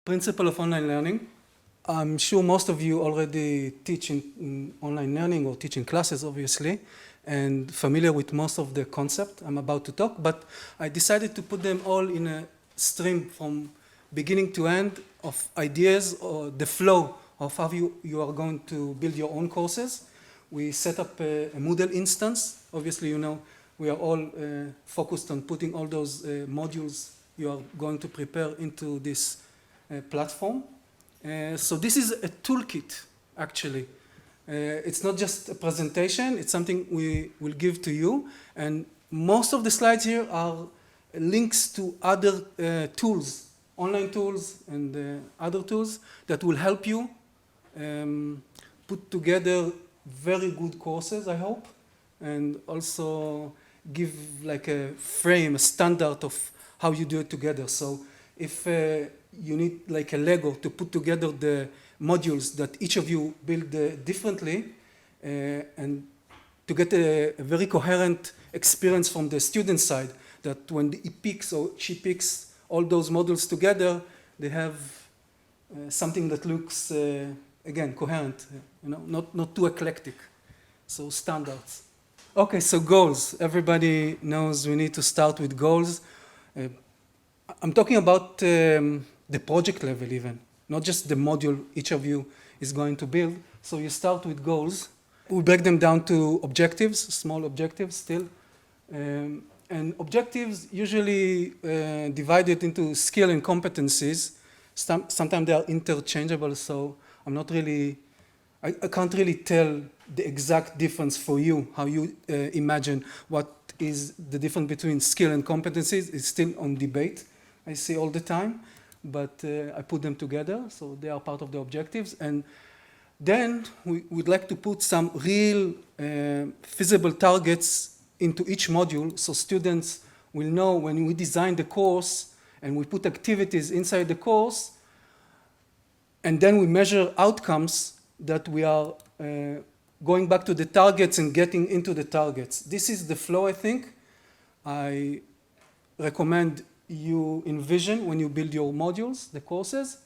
Principle of online learning. I'm sure most of you already teach in online learning or teaching classes, obviously, and familiar with most of the concept I'm about to talk, but I decided to put them all in a stream from beginning to end of ideas or the flow of how you are going to build your own courses. We set up a Moodle instance. Obviously, you know, we are all focused on putting all those modules you are going to prepare into this platform. So this is a toolkit, actually. It's not just a presentation, it's something we will give to you. And most of the slides here are links to other tools, online tools and other tools that will help you put together very good courses, I hope, and also give like a frame, a standard of how you do it together. So if you need like a Lego to put together the modules that each of you build differently and to get a very coherent experience from the student side, that when he picks or she picks all those modules together, they have something that looks, again, coherent, you know, not too eclectic. So standards. Okay, so goals. Everybody knows we need to start with goals. I'm talking about the project level even, not just the module each of you is going to build. So you start with goals. We break them down to objectives, small objectives still. And objectives usually divided into skill and competencies. Sometimes they are interchangeable, so I'm not really, I can't really tell the exact difference for you, how you imagine what is the difference between skill and competencies. It's still on debate, I see all the time, but I put them together, so they are part of the objectives. And then we would like to put some real feasible targets into each module, so students will know when we design the course and we put activities inside the course, and then we measure outcomes that we are going back to the targets and getting into the targets. This is the flow, I think. I recommend you envision when you build your modules, the courses,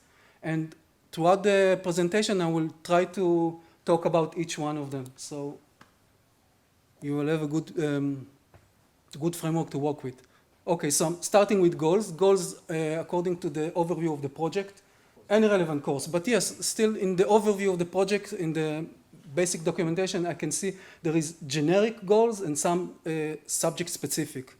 and throughout the presentation I will try to talk about each one of them, so you will have a good framework to work with. Okay, so I'm starting with goals. Goals according to the overview of the project, any relevant course, but yes, still in the overview of the project, in the basic documentation, I can see there is generic goals and some subject-specific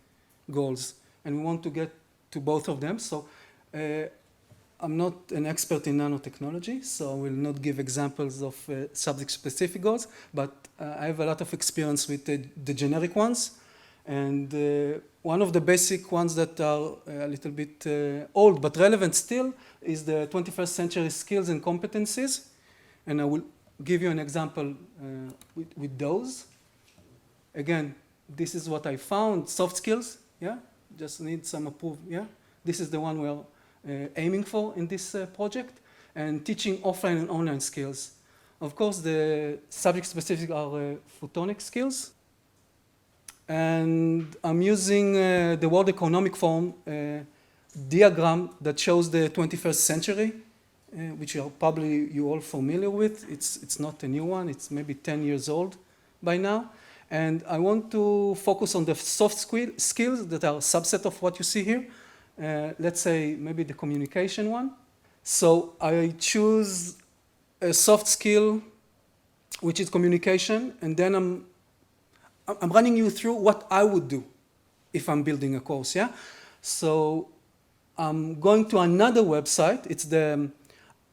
goals, and we want to get to both of them. So I'm not an expert in nanotechnology, so I will not give examples of subject-specific goals, but I have a lot of experience with the generic ones. And one of the basic ones that are a little bit old but relevant still is the 21st century skills and competencies. And I will give you an example with those. Again, this is what I found, soft skills, yeah? Just need some approval, yeah? This is the one we are aiming for in this project. And teaching offline and online skills. Of course, the subject-specific are photonic skills. And I'm using the World Economic Forum diagram that shows the 21st century, which you are probably you all familiar with. It's not a new one, it's maybe 10 years old by now. And I want to focus on the soft skills that are a subset of what you see here. Let's say maybe the communication one. So I choose a soft skill, which is communication, and then I'm running you through what I would do if I'm building a course, yeah? So I'm going to another website. It's the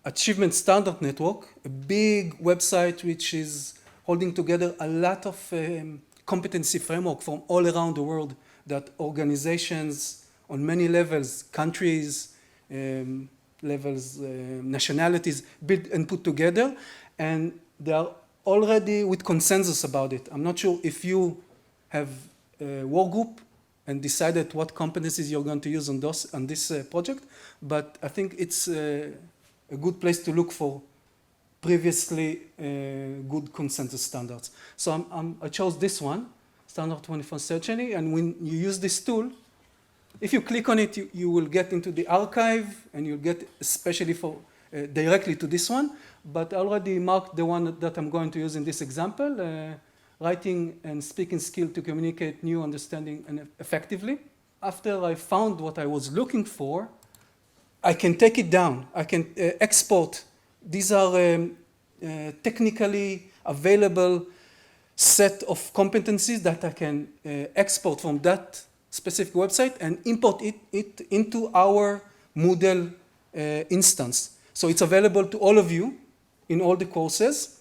Achievement Standard Network, a big website which is holding together a lot of competency framework from all around the world that organizations on many levels, countries, levels, nationalities build and put together, and they are already with consensus about it. I'm not sure if you have a work group and decided what competencies you're going to use on this project, but I think it's a good place to look for previously good consensus standards. So I chose this one, Standard 21st Century, and when you use this tool, If you click on it, you will get into the archive, and you'll get especially for directly to this one. But I already marked the one that I'm going to use in this example, writing and speaking skill to communicate new understanding and effectively. After I found what I was looking for, I can take it down. I can export. These are technically available set of competencies that I can export from that specific website and import it into our Moodle instance. So it's available to all of you in all the courses.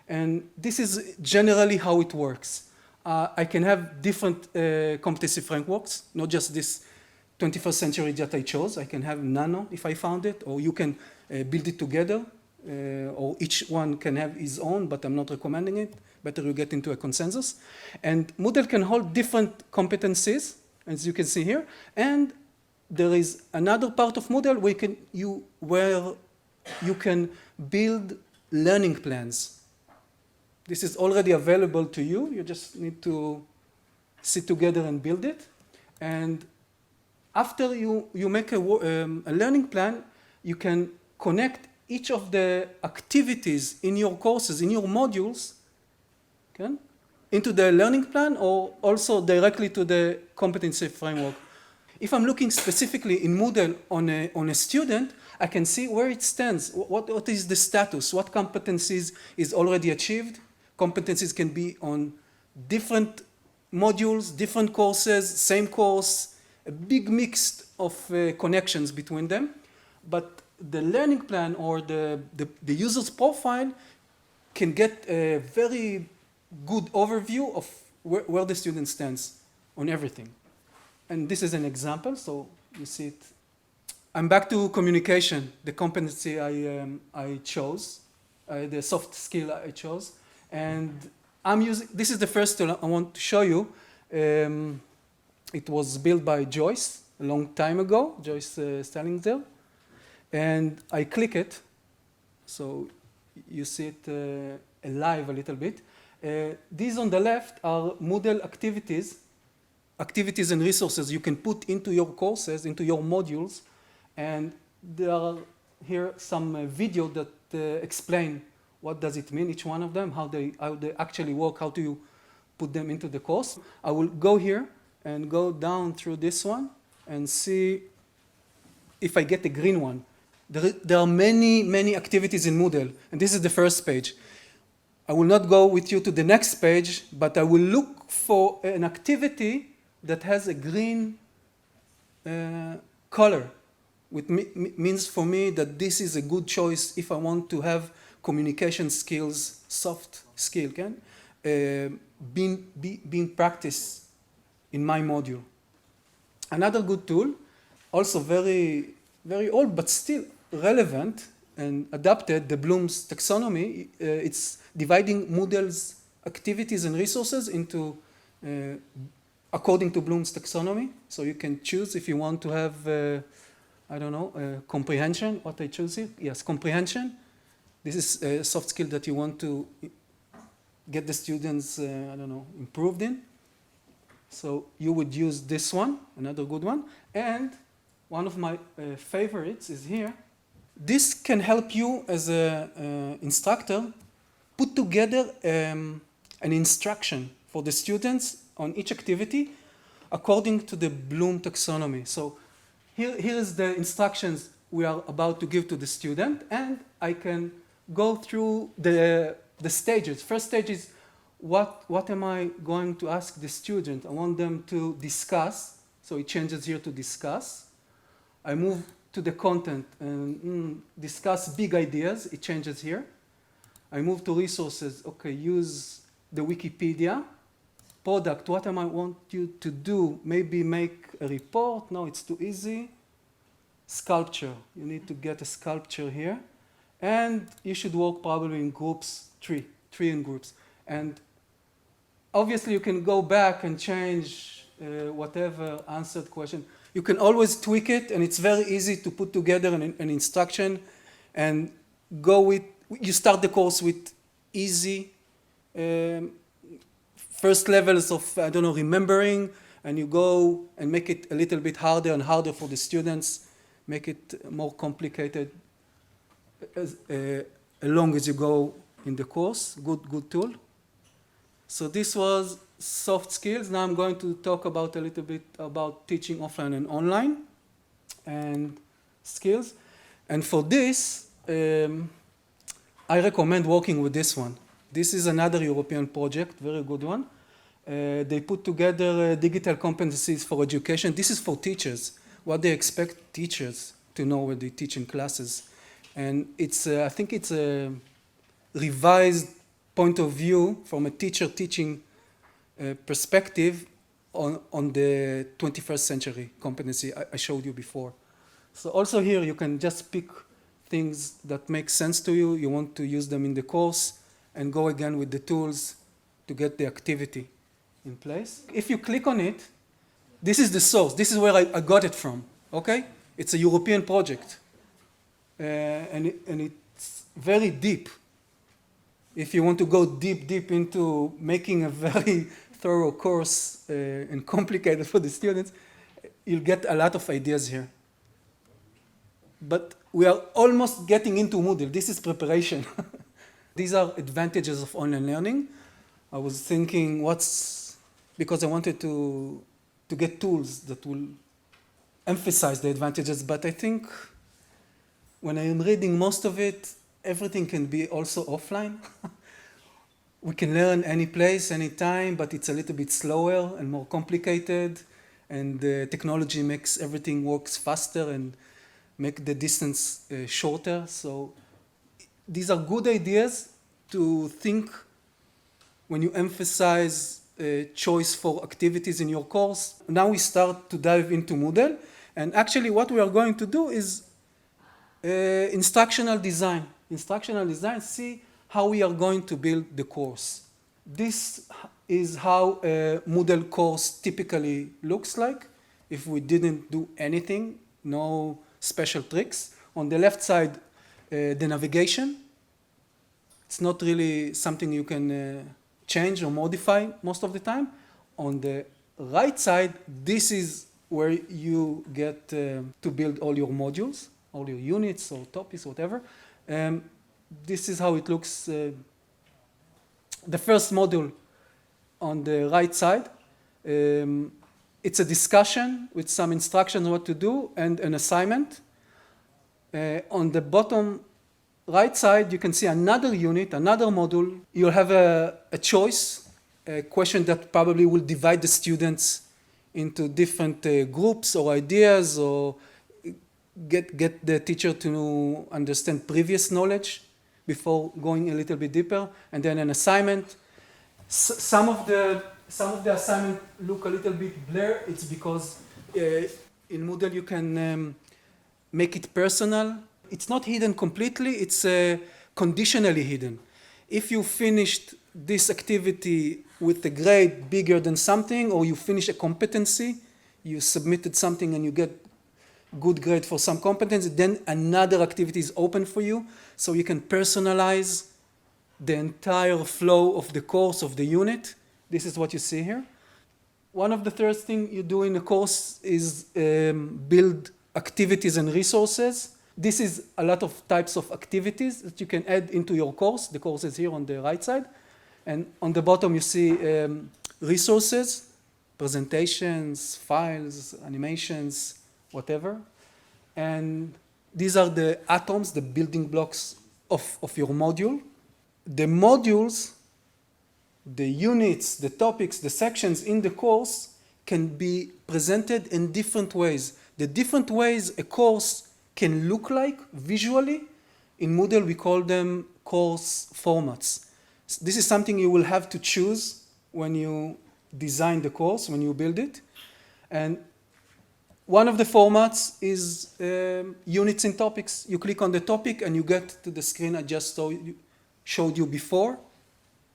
And this is generally how it works. I can have different competency frameworks, not just this 21st century that I chose. I can have Nano if I found it, or you can build it together, or each one can have his own, but I'm not recommending it. Better you get into a consensus. And Moodle can hold different competencies, as you can see here. And there is another part of Moodle where you can build learning plans. This is already available to you. You just need to sit together and build it. And after you make a learning plan, you can connect each of the activities in your courses, in your modules, okay, into the learning plan, or also directly to the competency framework. If I'm looking specifically in Moodle on a student, I can see where it stands, what is the status, what competencies is already achieved. Competencies can be on different modules, different courses, same course, a big mix of connections between them. But the learning plan or the user's profile can get a very good overview of where the student stands on everything. And this is an example, so you see it. I'm back to communication, the competency I chose, the soft skill I chose. And this is the first tool I want to show you. It was built by Joyce a long time ago, Joyce Stallinger. And I click it, so you see it alive a little bit. These on the left are Moodle activities and resources you can put into your courses, into your modules. And there are here some video that explain what does it mean, each one of them, how they actually work, how do you put them into the course. I will go here and go down through this one and see if I get the green one. There are many activities in Moodle, and this is the first page. I will not go with you to the next page, but I will look for an activity that has a green color, which means for me that this is a good choice if I want to have communication skills, soft skill, being practiced in my module. Another good tool, also very old, but still relevant and adapted, the Bloom's taxonomy. It's dividing Moodle's activities and resources into according to Bloom's taxonomy. So you can choose if you want to have, comprehension, what I choose here. Yes, comprehension. This is a soft skill that you want to get the students, improved in. So you would use this one, another good one. And one of my favorites is here. This can help you as an instructor put together an instruction for the students on each activity according to the Bloom taxonomy. So here is the instructions we are about to give to the student, and I can go through the stages. First stage is what am I going to ask the student? I want them to discuss, so it changes here to discuss. I move to the content and discuss big ideas, it changes here. I move to resources, okay, use the Wikipedia. Product, what am I want you to do? Maybe make a report, no, it's too easy. Sculpture, you need to get a sculpture here. And you should work probably in groups, three in groups. And obviously you can go back and change whatever answered question. You can always tweak it, and it's very easy to put together an instruction and go with, you start the course with easy first levels of, remembering, and you go and make it a little bit harder and harder for the students, make it more complicated along as you go in the course. Good tool. So this was soft skills. Now I'm going to talk about a little bit about teaching offline and online and skills. And for this, I recommend working with this one. This is another European project, very good one. They put together digital competencies for education. This is for teachers, what they expect teachers to know when they teach in classes. And it's, I think it's a revised point of view from a teacher teaching perspective on the 21st century competency I showed you before. So also here you can just pick things that make sense to you. You want to use them in the course and go again with the tools to get the activity in place. If you click on it, this is the source. This is where I got it from, okay? It's a European project. And it's very deep. If you want to go deep into making a very thorough course and complicated for the students, you'll get a lot of ideas here. But we are almost getting into Moodle. This is preparation. These are advantages of online learning. I was thinking because I wanted to get tools that will emphasize the advantages, but I think when I am reading most of it, everything can be also offline. We can learn any place, any time, but it's a little bit slower and more complicated, and the technology makes everything works faster and make the distance shorter. So these are good ideas to think when you emphasize choice for activities in your course. Now we start to dive into Moodle, and actually what we are going to do is instructional design. Instructional design, see how we are going to build the course. This is how a Moodle course typically looks like if we didn't do anything, no special tricks. On the left side, the navigation. It's not really something you can change or modify most of the time. On the right side, this is where you get to build all your modules, all your units or topics, whatever. This is how it looks. The first module on the right side, it's a discussion with some instructions on what to do and an assignment. On the bottom right side, you can see another unit, another module. You'll have a choice, a question that probably will divide the students into different groups or ideas, or get the teacher to understand previous knowledge before going a little bit deeper, and then an assignment. Some of the assignments look a little bit blurred. It's because in Moodle you can make it personal. It's not hidden completely, it's conditionally hidden. If you finished this activity with a grade bigger than something, or you finish a competency, you submitted something and you get good grade for some competency, then another activity is open for you, so you can personalize the entire flow of the course, of the unit. This is what you see here. One of the first things you do in a course is build activities and resources. This is a lot of types of activities that you can add into your course. The course is here on the right side. And on the bottom you see resources, presentations, files, animations, whatever. And these are the atoms, the building blocks of your module. The modules, the units, the topics, the sections in the course can be presented in different ways. The different ways a course can look like visually, in Moodle we call them course formats. This is something you will have to choose when you design the course, when you build it. And one of the formats is units and topics. You click on the topic and you get to the screen I just showed you before,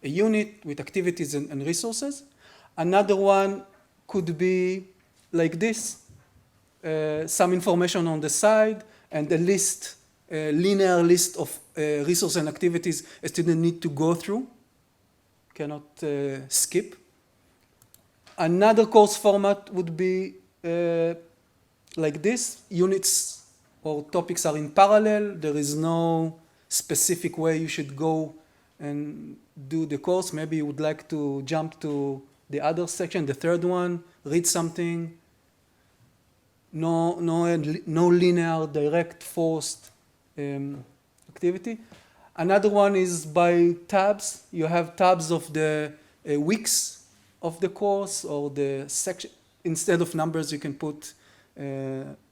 a unit with activities and resources. Another one could be like this, some information on the side and a list, a linear list of resources and activities a student need to go through, cannot skip. Another course format would be like this. Units or topics are in parallel. There is no specific way you should go and do the course. Maybe you would like to jump to the other section, the third one, read something. No linear, direct, forced activity. Another one is by tabs. You have tabs of the weeks of the course or the section. Instead of numbers, you can put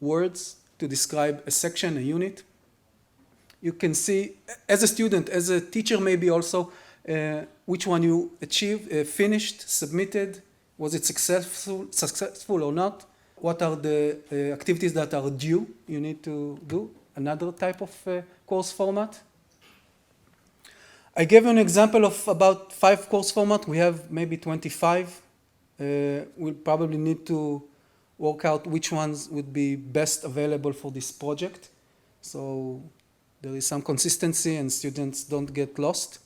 words to describe a section, a unit. You can see, as a student, as a teacher maybe also, which one you achieved, finished, submitted, was it successful or not? What are the activities that are due you need to do? Another type of course format. I gave you an example of about 5 course formats. We have maybe 25. We'll probably need to work out which ones would be best available for this project. So there is some consistency and students don't get lost.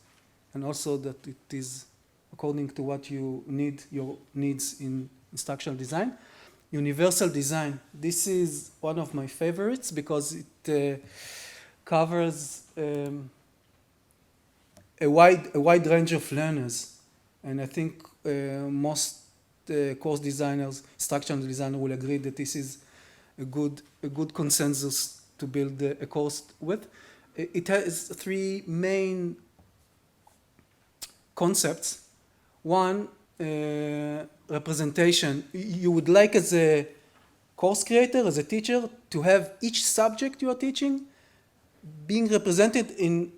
And also that it is according to what you need, your needs in instructional design. Universal design. This is one of my favorites because it covers a wide range of learners. And I think most course designers, instructional designers will agree that this is a good consensus to build a course with. It has 3 main concepts. One, representation. You would like, as a course creator, as a teacher, to have each subject you are teaching being represented in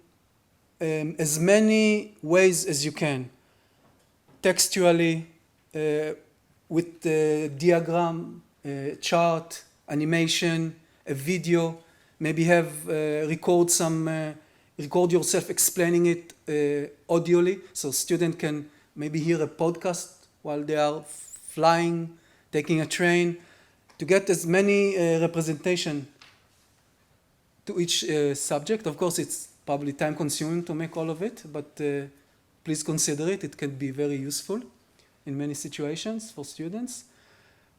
as many ways as you can. Textually, with the diagram, chart, animation, a video, maybe have record yourself explaining it audioly, so student can maybe hear a podcast while they are flying, taking a train, to get as many representation to each subject. Of course, it's probably time consuming to make all of it, but please consider it. It can be very useful in many situations for students.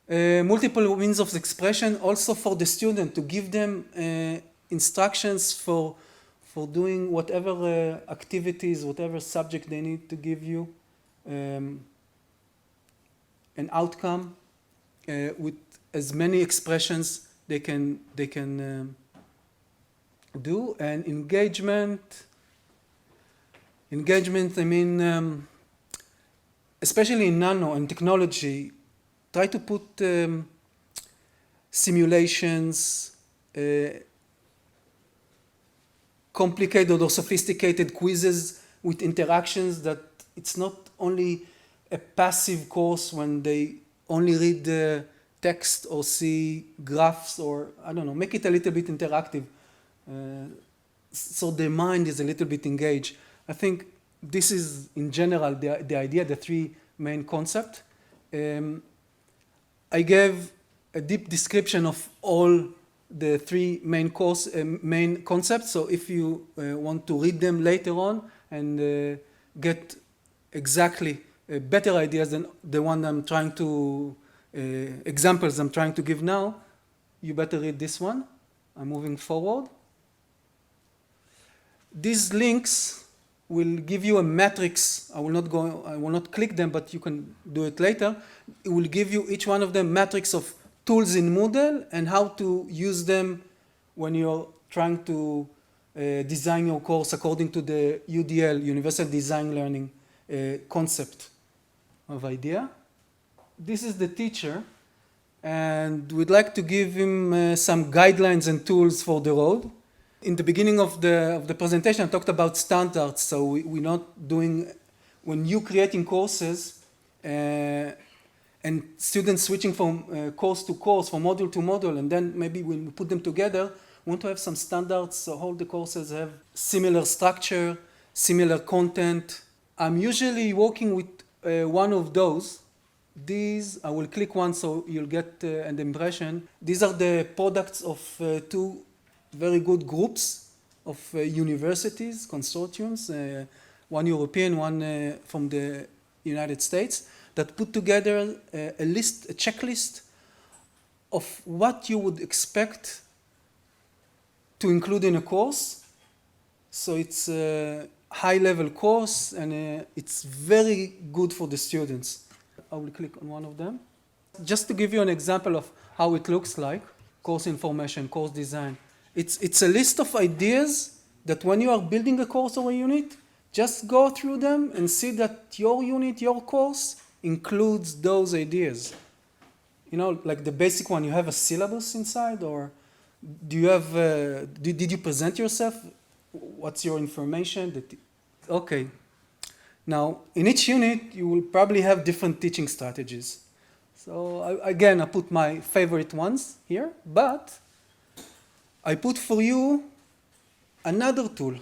Multiple means of expression also for the student, to give them instructions for doing whatever activities, whatever subject they need to give you an outcome with as many expressions they can do. And engagement, I mean, especially in nano and technology, try to put simulations, complicated or sophisticated quizzes with interactions, that it's not only a passive course when they only read the text or see graphs, or I don't know, make it a little bit interactive so their mind is a little bit engaged. I think this is in general the idea, the 3 main concepts. I gave a deep description of all the 3 main concepts, so if you want to read them later on and get exactly better ideas than the one I'm trying to, examples I'm trying to give now, you better read this one. I'm moving forward. These links will give you a matrix. I will not click them, but you can do it later. It will give you each one of them matrix of tools in Moodle and how to use them when you're trying to design your course according to the UDL, Universal Design Learning concept of idea. This is the teacher, and we'd like to give him some guidelines and tools for the road. In the beginning of the presentation, I talked about standards. So we're not doing, when you're creating courses and students switching from course to course, from module to module, and then maybe when we put them together, we want to have some standards so all the courses have similar structure, similar content. I'm usually working with one of those. These, I will click one so you'll get an impression. These are the products of 2 very good groups of universities, consortiums, one European, one from the United States, that put together a checklist of what you would expect to include in a course. So it's a high-level course, and it's very good for the students. I will click on one of them. Just to give you an example of how it looks like, course information, course design. It's a list of ideas that when you are building a course or a unit, just go through them and see that your unit, your course, includes those ideas. You know, like the basic one, you have a syllabus inside, or do you have, did you present yourself? What's your information? Okay. Now, in each unit, you will probably have different teaching strategies. So again, I put my favorite ones here, but I put for you another tool.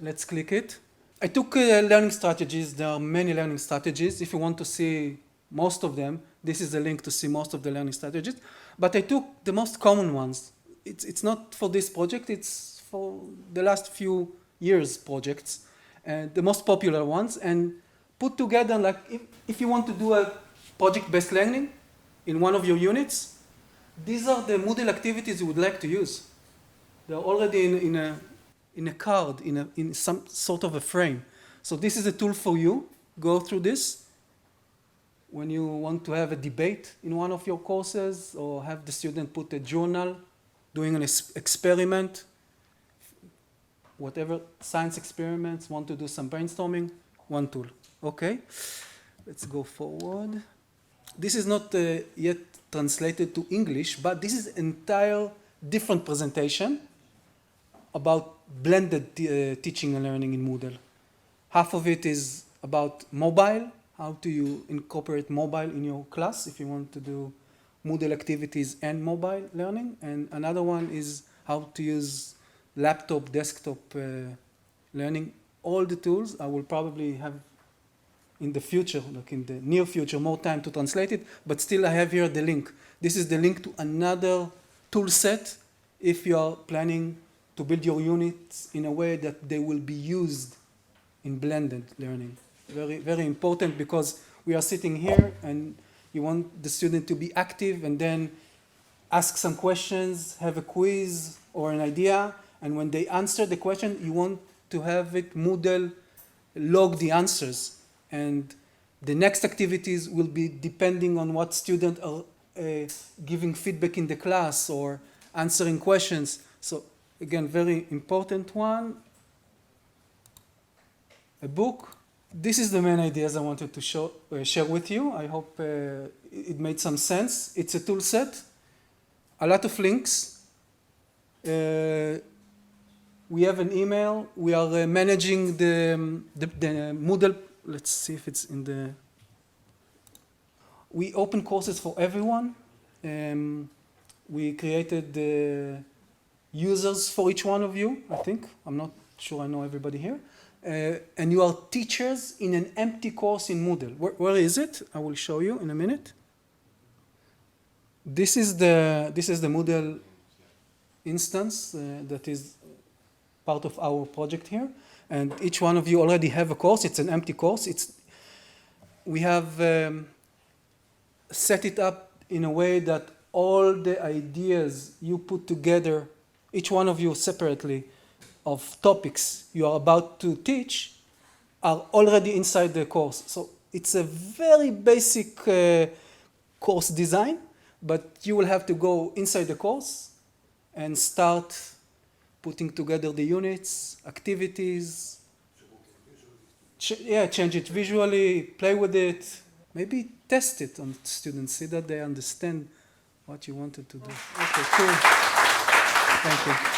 Let's click it. I took learning strategies. There are many learning strategies. If you want to see most of them, this is the link to see most of the learning strategies. But I took the most common ones. It's not for this project, it's for the last few years' projects, the most popular ones, and put together, like, if you want to do a project-based learning in one of your units, these are the Moodle activities you would like to use. They're already in a card, in some sort of a frame. So this is a tool for you. Go through this when you want to have a debate in one of your courses, or have the student put a journal, doing an experiment, whatever, science experiments, want to do some brainstorming, one tool. Okay, let's go forward. This is not yet translated to English, but this is entire different presentation about blended teaching and learning in Moodle. Half of it is about mobile, how do you incorporate mobile in your class if you want to do Moodle activities and mobile learning, and another one is how to use laptop, desktop learning. All the tools I will probably have in the future, like in the near future, more time to translate it, but still I have here the link. This is the link to another tool set if you are planning to build your units in a way that they will be used in blended learning. Very, very important, because we are sitting here and you want the student to be active and then ask some questions, have a quiz or an idea, and when they answer the question, you want to have it Moodle log the answers. And the next activities will be depending on what students are giving feedback in the class or answering questions. So again, very important one. A book. This is the main ideas I wanted to share with you. I hope it made some sense. It's a tool set, a lot of links. We have an email. We are managing the Moodle. Let's see if it's in the... We open courses for everyone. We created the users for each one of you, I think. I'm not sure I know everybody here. And you are teachers in an empty course in Moodle. Where is it? I will show you in a minute. This is the Moodle instance that is part of our project here. And each one of you already have a course. It's an empty course. We have set it up in a way that all the ideas you put together, each one of you separately, of topics you are about to teach, are already inside the course. So it's a very basic course design, but you will have to go inside the course and start putting together the units, activities, change it visually, play with it, maybe test it on students, see that they understand what you wanted to do. Okay, cool. Thank you.